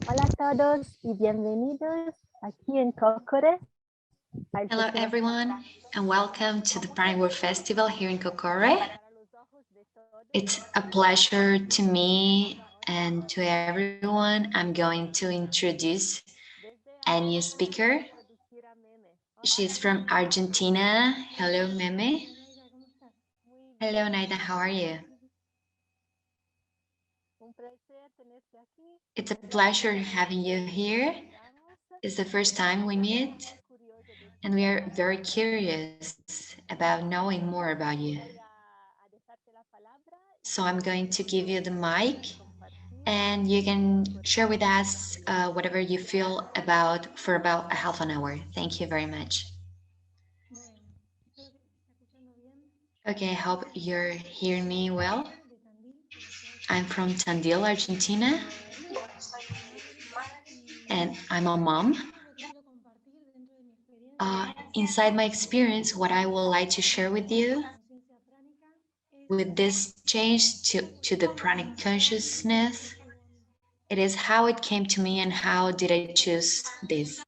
Hola a todos y bienvenidos aquí en Cocore. Hello everyone and welcome to the Prime World Festival here in Cocore. It's a pleasure to me and to everyone. I'm going to introduce a new speaker. She's from Argentina. Hello, Meme. Hello, Naida. How are you? It's a pleasure having you here. It's the first time we meet, and we are very curious about knowing more about you. So I'm going to give you the mic, and you can share with us whatever you feel about for about a half an hour. Thank you very much. Okay, I hope you're hearing me well. I'm from Tandil, Argentina, and I'm a mom. Inside my experience, what I would like to share with you with this change to the pranic consciousness, it is how it came to me and how did I choose this.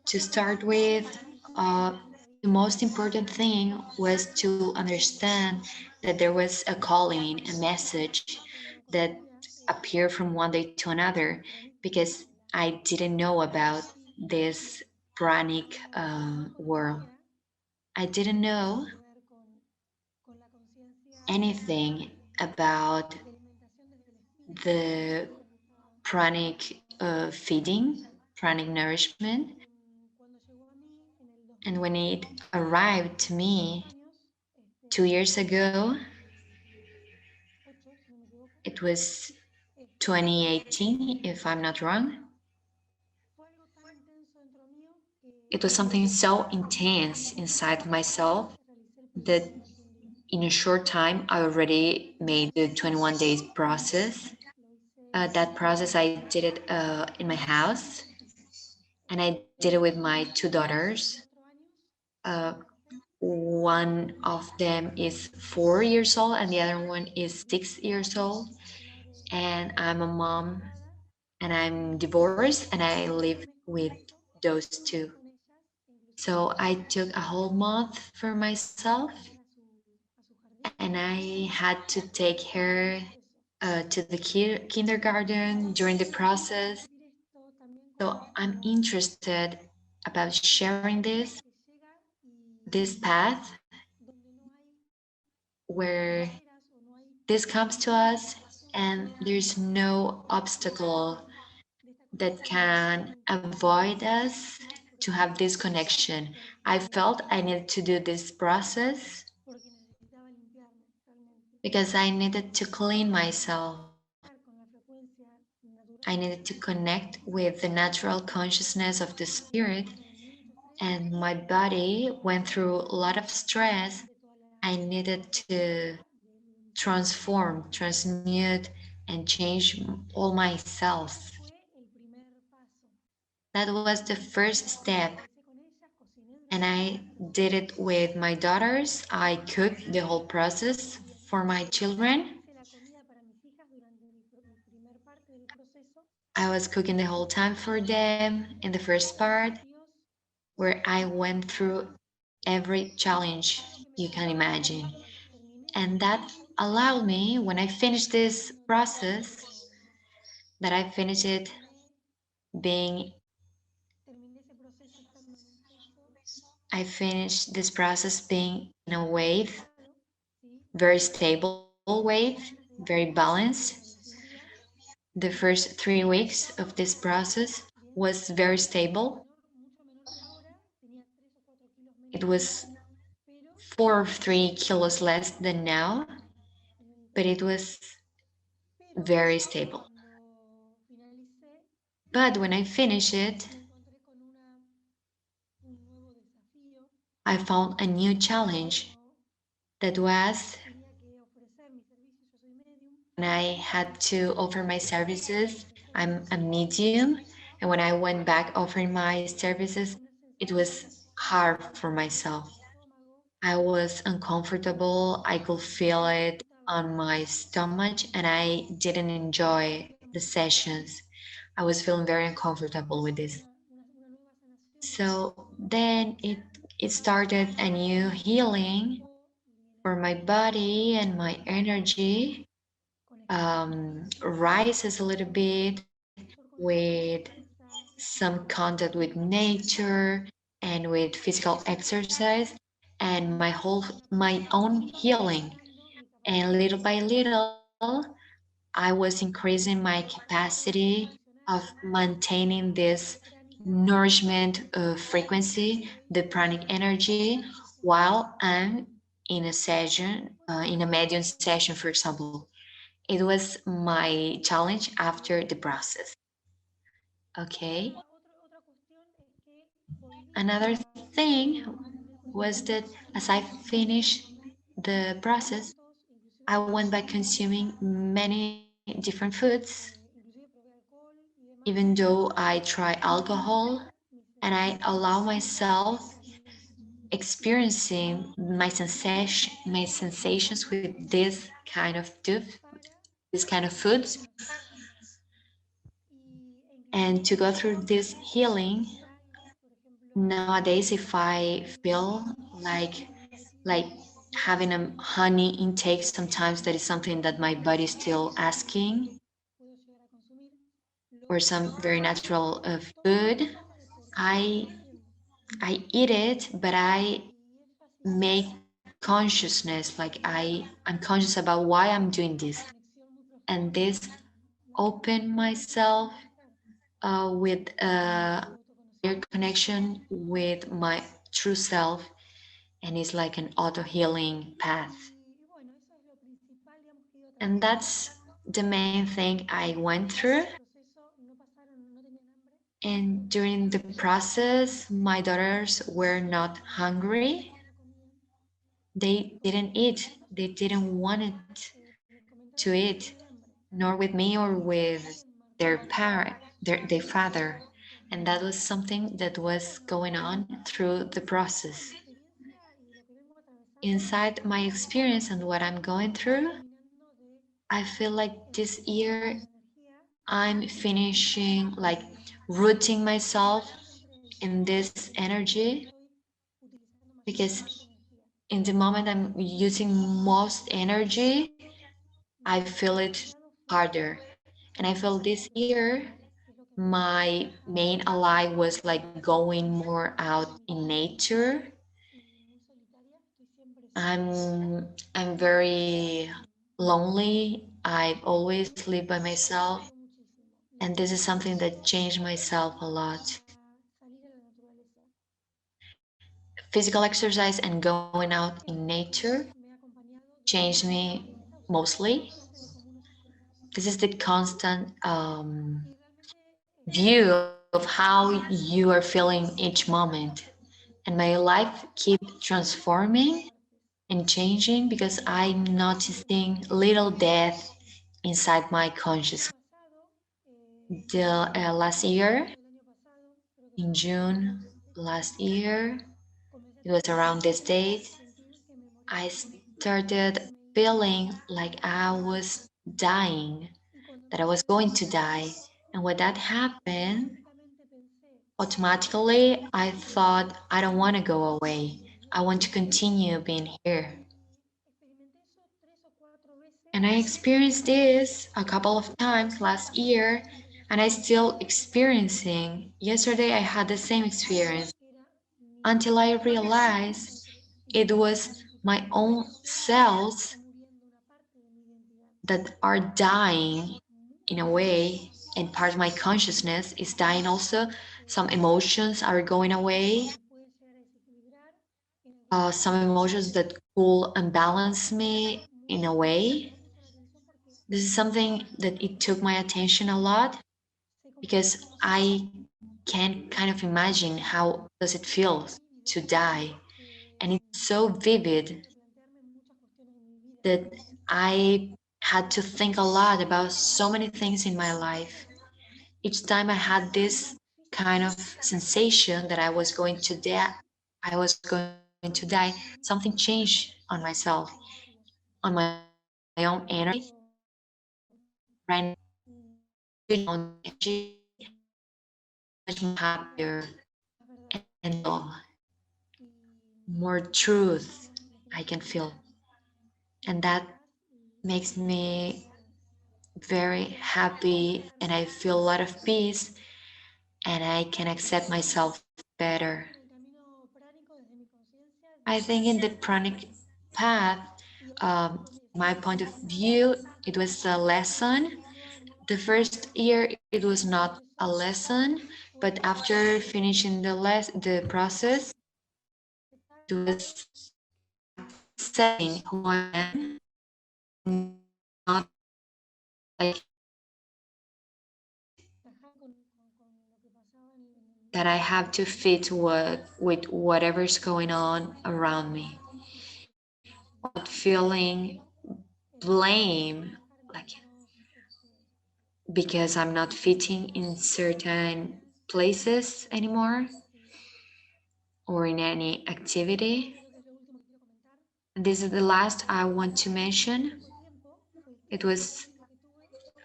To start with, the most important thing was to understand that there was a calling, a message that appeared from one day to another, because I didn't know about this pranic world. I didn't know anything about the pranic feeding, pranic nourishment. And when it arrived to me 2 years ago, it was 2018, if I'm not wrong. It was something so intense inside myself that in a short time, I already made the 21 days process. That process, I did it in my house, and I did it with my two daughters. Uh, one of them is 4 years old, and the other one is 6 years old. And I'm a mom, and I'm divorced, and I live with those two. So I took a whole month for myself, and I had to take her to the kindergarten during the process. So I'm interested about sharing this path where this comes to us and there's no obstacle that can avoid us to have this connection. I felt I needed to do this process because I needed to clean myself. I needed to connect with the natural consciousness of the spirit, and my body went through a lot of stress. I needed to transform, transmute, and change all myself. That was the first step. And I did it with my daughters. I cooked the whole process for my children. I was cooking the whole time for them in the first part, where I went through every challenge you can imagine. And that allowed me, when I finished this process, that I finished it being, I finished this process being in a wave, very stable wave, very balanced. The first 3 weeks of this process was very stable. It was 4 or 3 kilos less than now, but it was very stable. But when I finished it, I found a new challenge that was when I had to offer my services. I'm a medium, and when I went back offering my services, it was hard for myself. I was uncomfortable. I could feel it on my stomach, and I didn't enjoy the sessions. I was feeling very uncomfortable with this. So then it started a new healing for my body, and my energy rises a little bit with some contact with nature and with physical exercise, and my own healing. And little by little, I was increasing my capacity of maintaining this nourishment frequency, the pranic energy, while I'm in a session, in a medium session, for example. It was my challenge after the process. Okay. Another thing was that as I finished the process, I went by consuming many different foods, even though I try alcohol, and I allow myself experiencing my sensations with this kind of foods, and to go through this healing. Nowadays, if I feel like having a honey intake, sometimes that is something that my body is still asking, or some very natural food, I I eat it, but I make consciousness, like I'm conscious about why I'm doing this, and this open myself with a higher connection with my true self, and it's like an auto healing path. And that's the main thing I went through. And during the process, my daughters were not hungry. They didn't eat. They didn't want it to eat, nor with me or with their father. And that was something that was going on through the process. Inside my experience and what I'm going through, I feel like this year I'm finishing, like rooting myself in this energy, because in the moment I'm using most energy, I feel it harder. And I feel this year my main ally was like going more out in nature. I'm very lonely. I've always lived by myself, and this is something that changed myself a lot. Physical exercise and going out in nature changed me mostly. This is the constant view of how you are feeling each moment. And my life keep transforming and changing because I'm noticing little death inside my consciousness. The last year, in June last year, it was around this date, I started feeling like I was dying, that I was going to die. And when that happened, automatically I thought, I don't want to go away. I want to continue being here. And I experienced this a couple of times last year, and I still experiencing. Yesterday I had the same experience until I realized it was my own cells that are dying in a way, and part of my consciousness is dying also. Some emotions are going away, some emotions that could unbalance me in a way. This is something that it took my attention a lot, because I can kind of imagine how does it feel to die, and it's so vivid that I had to think a lot about so many things in my life. Each time I had this kind of sensation that I was going to die, something changed on myself, on my own energy. Right now, the energy, much more happier, and more truth I can feel. And that makes me very happy, and I feel a lot of peace, and I can accept myself better. I think in the pranic path, my point of view, it was a lesson. The first year it was not a lesson, but after finishing the process, it was accepting who I am, not like that I have to fit with whatever's going on around me, without feeling blame, like because I'm not fitting in certain places anymore or in any activity. And this is the last I want to mention. It was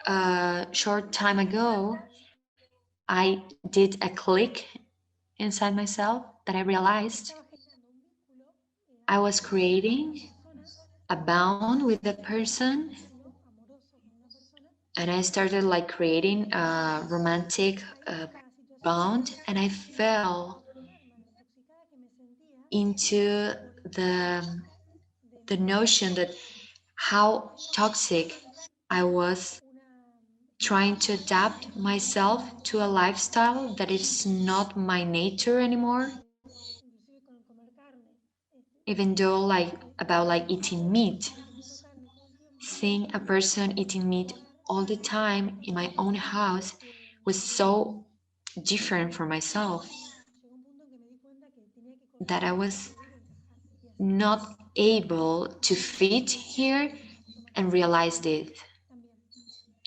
a short time ago, I did a click inside myself that I realized I was creating a bond with a person, and I started like creating a romantic bond, and I fell into the notion that how toxic I was trying to adapt myself to a lifestyle that is not my nature anymore, even though like about like eating meat, seeing a person eating meat all the time in my own house was so different from myself that I was not able to fit here, and realized it,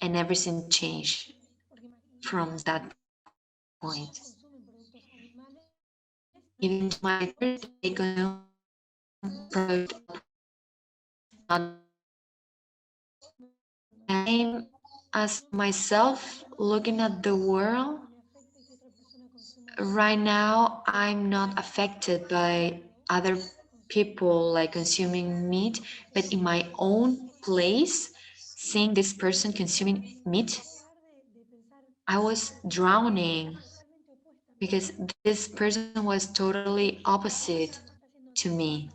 and everything changed from that point. Even though my neighbors, they consume product not same as myself looking at the world. Right now, I'm not affected by other people like consuming meat, but in my own place, seeing this person consuming meat, I was drowning because this person was totally opposite to me.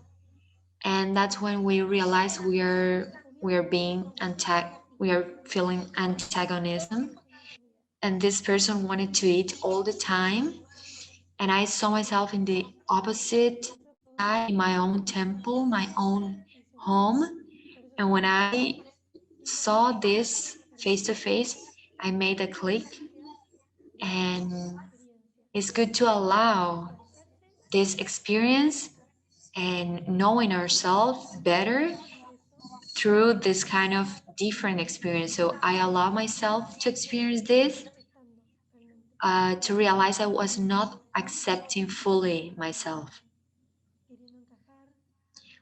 And that's when we realize we are being we are feeling antagonism, and this person wanted to eat all the time, and I saw myself in the opposite side, in my own temple, my own home. And when I saw this face to face, I made a click, and it's good to allow this experience and knowing ourselves better through this kind of different experience. So I allow myself to experience this, to realize I was not accepting fully myself,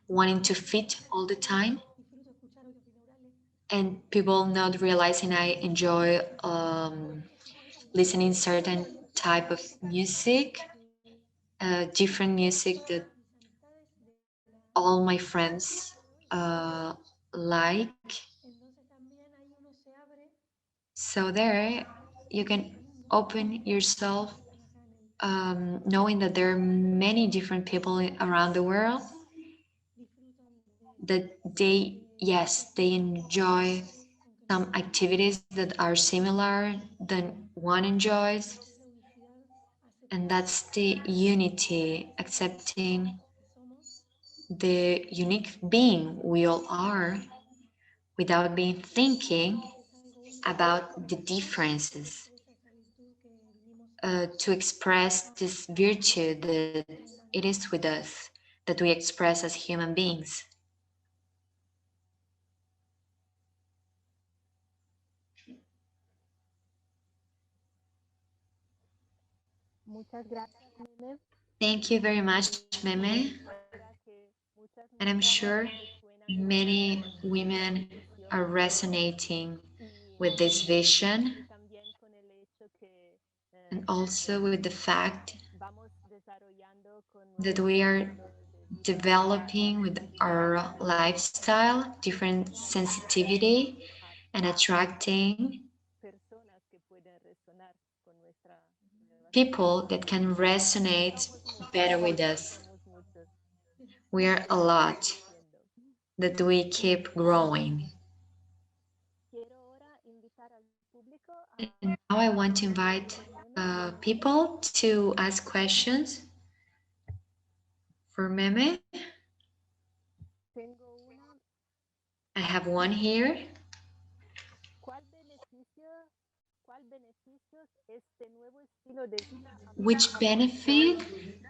wanting to fit all the time, and people not realizing I enjoy listening certain type of music, different music that all my friends uh, like. So there you can open yourself, knowing that there are many different people around the world, that they, yes, they enjoy some activities that are similar than one enjoys, and that's the unity, accepting the unique being we all are without being thinking about the differences, to express this virtue that it is with us, that we express as human beings. Muchas gracias, Meme. Thank you very much, Meme. Estoy segura que muchas And I'm mujeres sure resuenan con many esta women visión are resonating y, with this y vision. and also with the fact vamos desarrollando con that nuestro we are estilo de vida developing with our lifestyle different sensitivity and attracting personas que pueden resonar con nuestra nueva people sensibilidad. that can resonate Somos better muchos, with us. somos muchos We are a y lot creciendo. that we keep growing. Quiero ahora invitar al público And now I want to a invite hacer memes. people to ask questions for Meme. Tengo una. I have one here. ¿Cuál beneficio, cuál beneficios este nuevo estilo de vida Which aporta benefit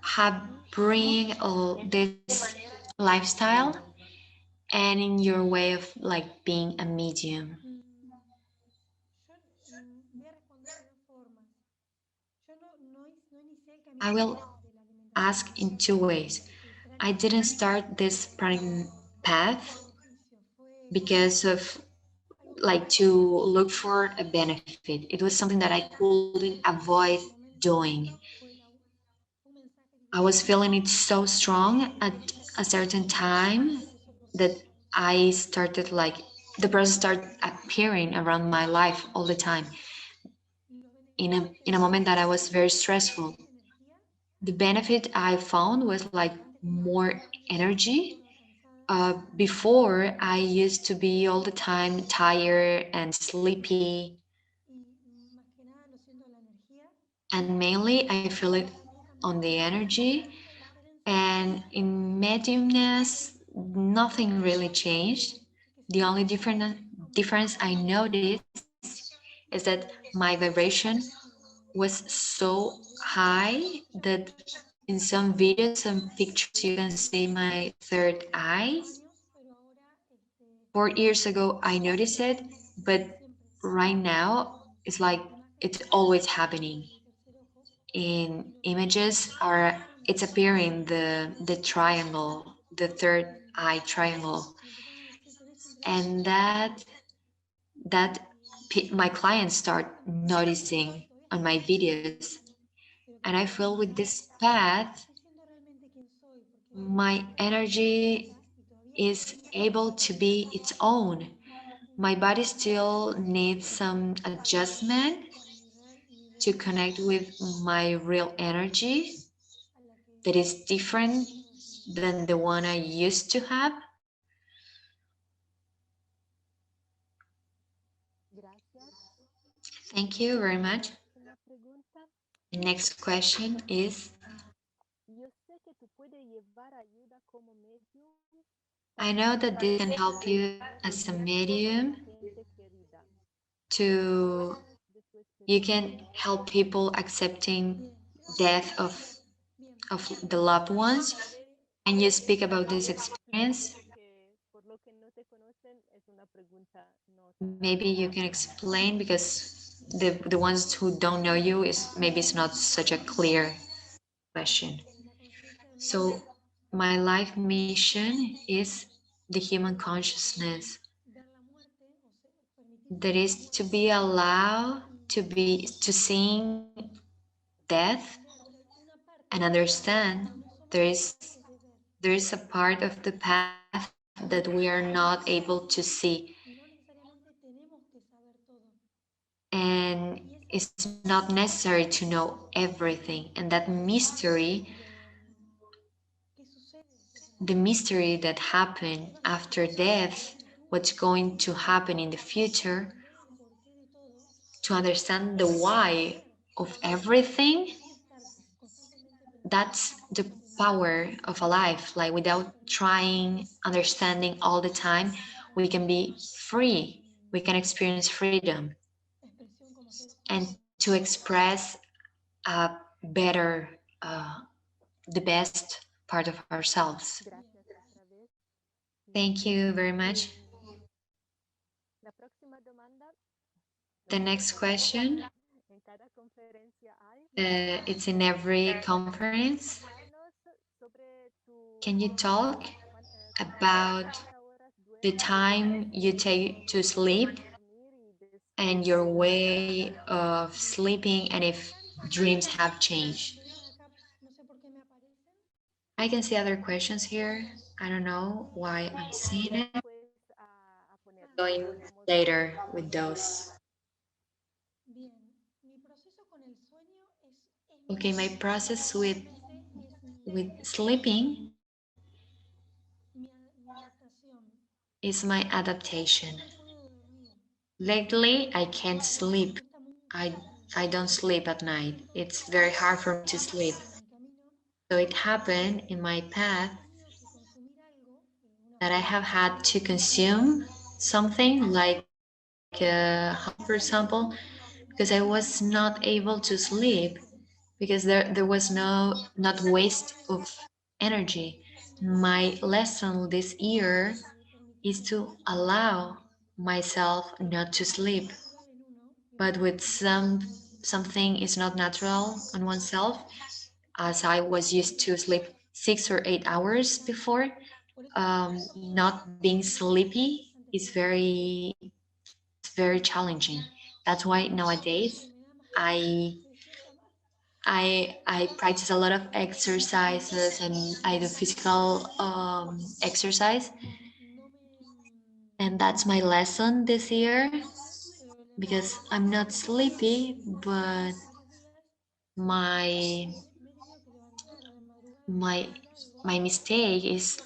have y bring all en tu this manera de lifestyle percibirlo? and in your way of like being a medium? Yo voy a responder de dos formas. Yo no inicié el I camino will de la alimentación ask in two ways. I vegetariana didn't start this path por beneficio, fue because of algo que like to look for a benefit. It was something that I couldn't avoid en ese momento doing. fue un mensaje I was divino feeling it so strong at a certain time empezó por that suceder. I started like the person started appearing around my life all the time Los in a beneficios que in a vi moment that I was very fue stressful. más energía, The benefit I found was like antes que nada more no energy. estaba cansada, Before I used to be all the time tired and sleepy, y más que nada lo siento la energía, and mainly I feel it nunca me on the sentí mal. La energy. única diferencia And in mediumness, nothing really changed. es que The only sentí como difference I noticed is that my vibration was so high that in some videos, some pictures, you can see my third eye. años, pero ahora 4 years ago, I noticed it, but siempre. right now, it's like Y más que it's nada always por happening. mi tercer ojo, In y lo veo images are it's appearing the triangle, the third eye triangle, me empezaron a decir, tenés siempre algo and en la that my clients start todavía noticing on my sigo videos, pero and I cada vez feel with más this path estoy siendo realmente quien soy, porque my energy y todavía is sigo able to be its own. My sin body still needs some adjustment con mi to real connect with my real energy a la que that is different tengo de frente. than the one I used to have. Gracias. Thank you very La much. próxima pregunta. Next question is Yo sé que tú puedes llevar ayuda como medium I para know that this can aceptar help you el as a muerto de la medium gente querida. to Cuéntanos de tu you experiencia. can help people accepting Bien, death bien. of the loved ones. Can you speak about this Podrías explicar experience? porque por lo que no te conocen es una pregunta no tan Maybe you can explain because the ones who don't know you is maybe it's not such a clear question. La conciencia de So medium my life mission is the human consciousness ver la muerte o permitirse that ver la is to muerte be allowed y to seeing death entender que hay una and parte understand que no somos capaces de ver there is a part of the path that we are not able to see, y no necesariamente tenemos que saber todo. and Y it's not necessary to know everything. And that mystery, qué sucede después de la the muerte, mystery that happened after death, what's going to happen in the future, entender el porqué de todo, to understand the why saber of everything, y estar constantemente pensando that's the en power of a life. Like without permite trying, understanding all the time, we can be free. We can experience freedom expresión como seres and humanos. to express a better, the best part of ourselves. Bien, Gracias otra vez. Thank you very much. La próxima demanda, no The sé si next question, en cada conferencia hay. it's in every conference. Cuéntanos sobre tu Can you talk about cuántas horas the duermes, time you take to sleep dormir y and your despertar. way of sleeping, and if dreams have changed. Ven acá, no sé por qué me aparecen. I can see other questions here. I don't know why I'm Vamos seeing it. después a Ah, ponerlo. Going Ponemos later with después. those. bien. Mi proceso con el sueño es Okay, my muy, process realmente es with sleeping mi adaptación. is my adaptation. Yo no puedo dormir. Lately, I Me can't cuesta, sleep. me cuesta mucho I dormir. I don't sleep at night. Entonces, It's very hard for me to ¿qué sleep. pasa? En mi camino So it happened in my path he tenido que consumir algo, una that I fruta, have un had to alimento, consume something like honey, for example, because I was not able to sleep because there was not waste of energy. My lesson this year is permitirme to dormir. allow myself not to Algo que es sleep, natural en uno, que but puede with ser natural en otro. something is not natural on oneself, as I was used to sleep 6 or 8 hours before. Por eso cuando me toca Not being dormir es muy sleepy interesante is para mí. very challenging. That's why Porque nowadays me da más, I me despierta más. I practice a lot of exercises and I do physical exercise, No me, and that's my lesson this no me year duermo, pero because I'm me not levanto sleepy, but varios días my me he tenido que levantar a la madrugada para my comer algo my mistake is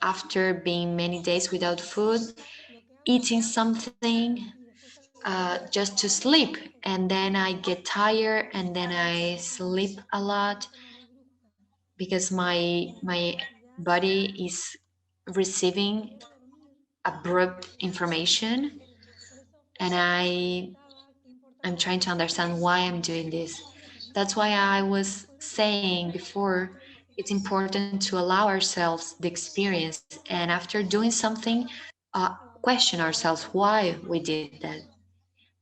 after being many days without food, lo que hago eating something y después a la just mañana to sleep, perfecto. and then I get tired and then I sleep a De una lot forma muy brusca. because Mi my capacidad body is de receiving poder dormir abrupt information, por eso and te preguntaba qué I'm importaba trying to understand why I'm doing this. That's why I was fueron saying before it's important to allow ourselves the experience, and after doing something, question ourselves why we did that.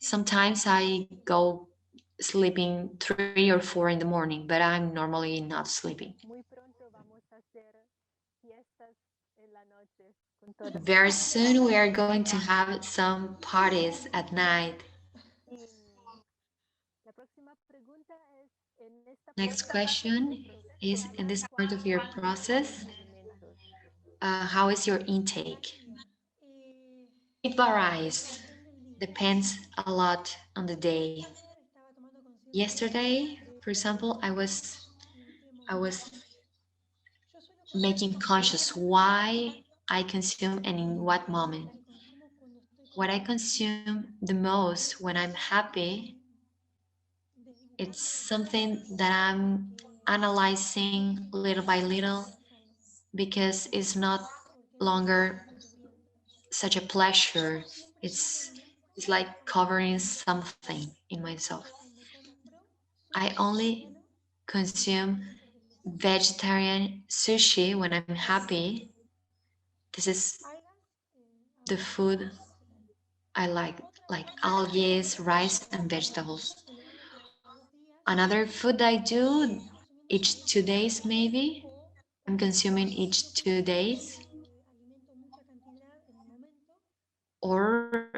Sometimes I go sleeping 3 or 4 in the morning, but I'm normally not sleeping. Muy pronto vamos a hacer fiestas en la noche con todas Very las soon we personas. are going to have some parties at night. Y la próxima pregunta es, en esta Next parte de tu question is, proceso, in this part ¿cuáles of your son tus process, alimentos? how is your cada intake? día. Eh, It varies, depende del día. depends a lot on the day. Ayer estaba tomando conciencia Yesterday, de for example, en qué I momento. was Yo suelo making consumir conscious why I consume and in what moment. y consumo cuando estoy What I contenta. consume the most when I'm happy, it's Desdibujarlo something that I'm porque analyzing soy muy little by little universal, because it's not porque me siento longer descubriendo. such a pleasure. Siempre tengo It's alimentos it's like a mano. covering something in myself. Lo que me compro I suele ser only vegano y consume suele ser delicioso. vegetarian sushi when I'm happy. This is Algas, the algas food I Otra like cosa algae, es rice, and vegetables. que lo hago cada 2 días, Another food I do estoy consumiendo each alguna 2 days proteína maybe. o I'm cuando consuming necesito each 2 days, alimento en mucha cantidad en el momento, or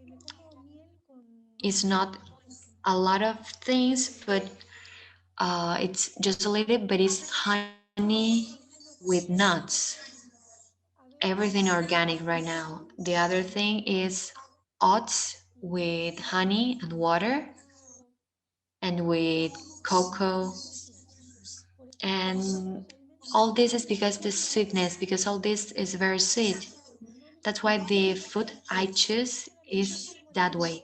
me como miel it's con not nueces, por ejemplo. a lot of things, but it's just a little bit, but it's honey Consumo with nuts. avenas Everything organic right now. The other thing is oats with honey and water carbo, and with cocoa, sí. Todos and los alimentos all this is son because the sweetness, because all this is very sweet. no That's why necesariamente the food I choose necesariamente is consumo that líquidos way.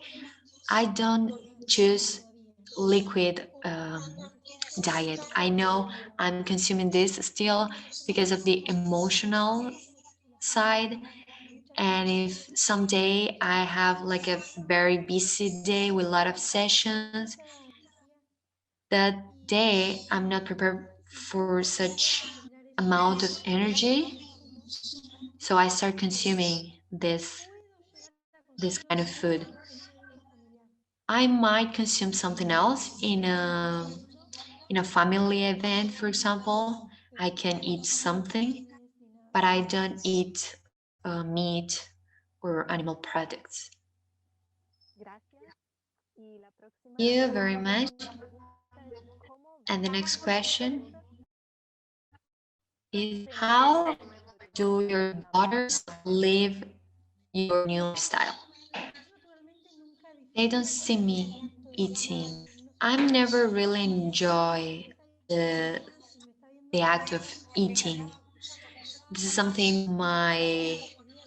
I don't choose todavía liquid o necesito diet. I o know I'm consuming this still because of the emotional side. muchas And veces if someday I have like a very busy day with a lot of sessions, mucha energía that day y, I'm not prepared y for quiero such generar amount of ese energy. consumo, So I start consuming puedo llegar a this consumirlo kind of food. en una dieta familiar. I might consume something else in a family event, for example. I Pero can eat no como something, carnes ni nada but por I el don't estilo. eat meat or animal products. Gracias. Y la próxima you very much. pregunta es, ¿cómo And the ves next a tus question hijas is experimentar how con el método do your daughters live your new lifestyle? Yo naturalmente nunca They don't disfruto see me el acto de comer, eating. no sé I por qué. never really Si enjoy está viendo a the alguien más y me está the viendo act of comer, eating. This is something ojos my abiertos,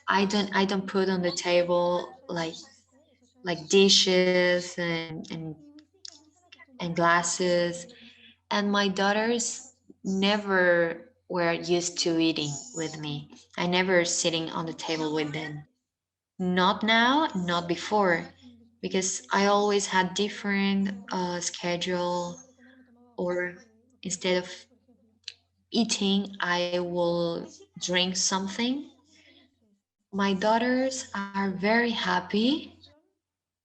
I don't put on the table eso ya no más, eso ya like no. dishes Y mis hijas no están and acostumbradas a eso. glasses, and my daughters never were used to eating with me. I never sitting on the table with them. Not now, not before, because I always had different schedule, Después de comer me tomaba or instead of jugo, por ejemplo. eating, I will Mis hijas drink something. son muy felices. My daughters are very Tienen happy, elección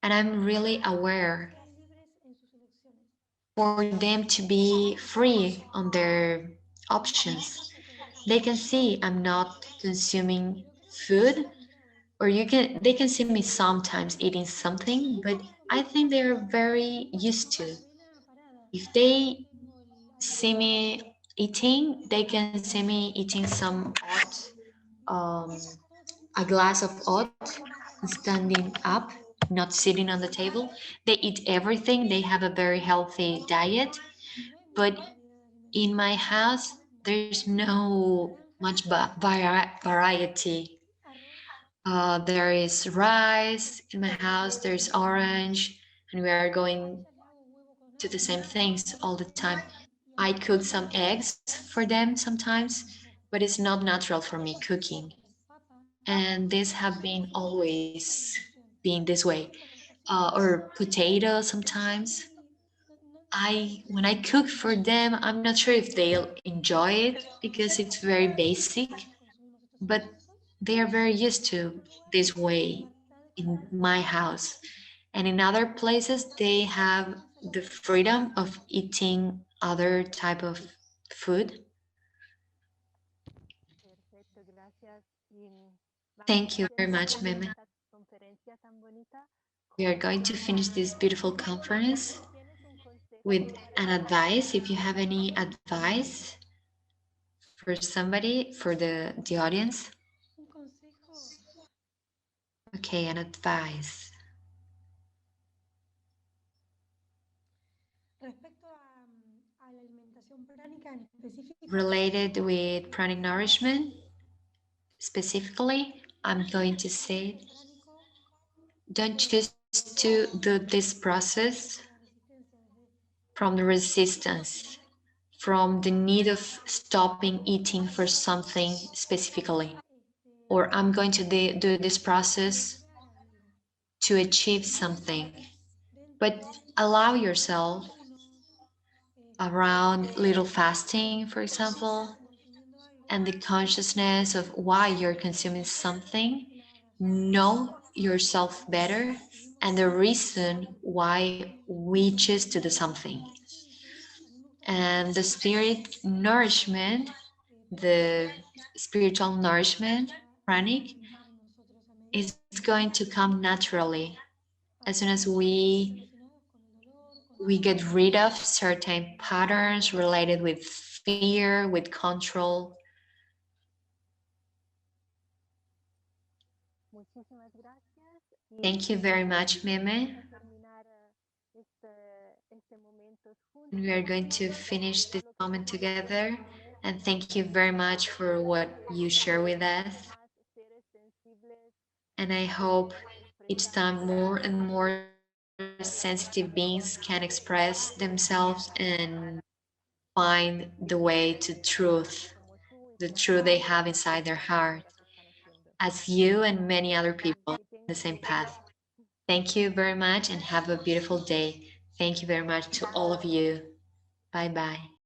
and I'm really y aware son libres en sus elecciones. for them to be free on their No options. pasa todo el They tiempo, can see I'm not consuming pero creo que están food, acostumbrados. or they can see me sometimes eating something, but I think they're very used to. Vela parada. If Yo they tengo el see aire me eating, they can see me eating some oat, y um, todo a glass of oat, y standing up, not sitting on the table. They eat everything. They have a very healthy diet, no hay but mucha variedad de in alimentos. my house, there's no much Naranja, variety. arroz, There is rice in my house, there's orange, and we are a going ellas le hago huevo con to the agua same things all the time. y I arroz cook some eggs for them sometimes, tampoco. but it's not natural for me cooking. Papa, And this have no been sé, es una always decisión. been this way. Cuando las cocinas, Or potato a sometimes. mí no me I gusta. when I cook for them, I'm not sure if they'll enjoy it because it's very basic, Consumimos estos but alimentos. they are very used En to otros lugares, this way libertad in para my house. And in other places, they have más allá the de eso. freedom of eating other type of food. Perfecto, gracias. Y vamos Thank you very haciendo much, cerrar Meme. esta conferencia tan bonita We are con going to finish this beautiful conference si tienes un consejo with para an las advice. If you personas have any advice for somebody, for the audience, Un consejo okay, an advice respecto a la alimentación pránica en específico. related with pranic nourishment. Specifically, I'm going to say Pránico don't desde choose to do this process desde la resistencia, desde from the resistance, from the need of stopping eating for something specifically, or I'm going to do this process lograr algo. to achieve something. But allow yourself Ayunos, around little fasting, for consciente example, de consumiendo algo and the consciousness of why you're consuming something, y lo hagas. know yourself better, Decidimos and the reason why we choose to do something. el espíritu, a mí me gusta And the spirit nourishment, pranic, the spiritual nourishment, va pranic, a entrar en nosotros a medida is going to come naturally as soon as relacionados con el dolor, con we get rid of certain patterns related with fear, with control. muchísimas gracias Thank you y very much, vamos Meme. a terminar este momento And we are juntos. going to finish Ya this lo que moment tenemos que together. tener And es thank you very much for what que you share with seamos us. más seres sensibles And I hope que each expresamos time more and more sensitive beings can express themselves and find the way to truth, como tú y the como truth they tantas have otras inside their personas heart, lo están haciendo. as you and many other people Que in the tengas same un día path. Thank you very much and have a beautiful day. Thank you very much to all of you. Bye bye.